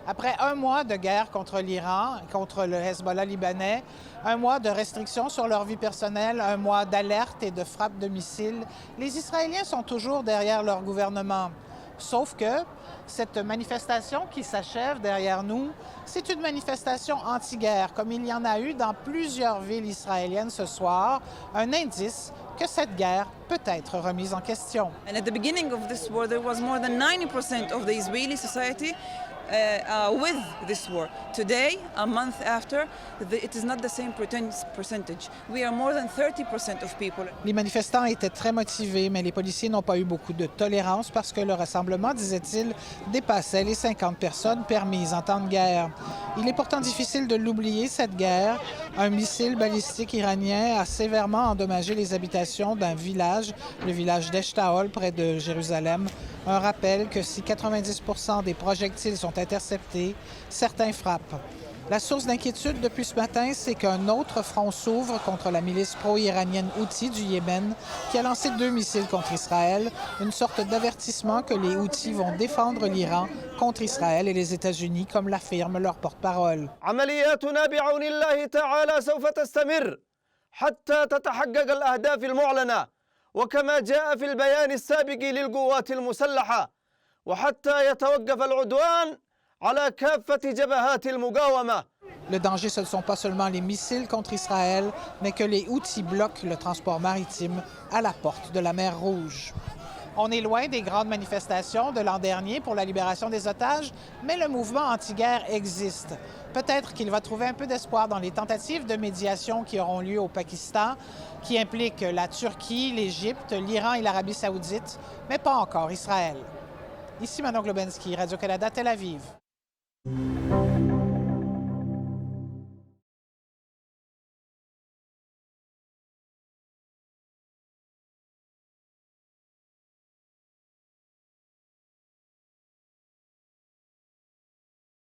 Après un mois de guerre contre l'Iran, contre le Hezbollah libanais, un mois de restrictions sur leur vie personnelle, un mois d'alerte et de frappes de missiles, les Israéliens sont toujours derrière leur gouvernement. Sauf que cette manifestation qui s'achève derrière nous, c'est une manifestation anti-guerre, comme il y en a eu dans plusieurs villes israéliennes ce soir, un indice que cette guerre peut être remise en question. And at the beginning of this war, there was more than 90% of the Israeli society with this war. Today, a month after, it is not the same percentage. We are more than 30% of people. Les manifestants étaient très motivés, mais les policiers n'ont pas eu beaucoup de tolérance parce que le rassemblement, disait-il, dépassait les 50 personnes permises en temps de guerre. Il est pourtant difficile de l'oublier, cette guerre. Un missile balistique iranien a sévèrement endommagé les habitations d'un village, le village d'Eshtaol, près de Jérusalem. Un rappel que si 90% des projectiles sont interceptés, certains frappent. La source d'inquiétude depuis ce matin, c'est qu'un autre front s'ouvre contre la milice pro-iranienne Houthi du Yémen, qui a lancé 2 missiles contre Israël, une sorte d'avertissement que les Houthis vont défendre l'Iran contre Israël et les États-Unis, comme l'affirme leur porte-parole. عملياتنا بعون الله تعالى سوف تستمر حتى تتحقق الأهداف المعلنة وكما جاء في البيان السابق للقوات المسلحة وحتى يتوقف العدوان على كافة جبهات المقاومة. Le danger, ce ne sont pas seulement les missiles contre Israël, mais que les Houthis bloquent le transport maritime à la porte de la mer Rouge. On est loin des grandes manifestations de l'an dernier pour la libération des otages, mais le mouvement anti-guerre existe. Peut-être qu'il va trouver un peu d'espoir dans les tentatives de médiation qui auront lieu au Pakistan, qui impliquent la Turquie, l'Égypte, l'Iran et l'Arabie saoudite, mais pas encore Israël. Ici Manon Globensky, Radio-Canada, Tel Aviv.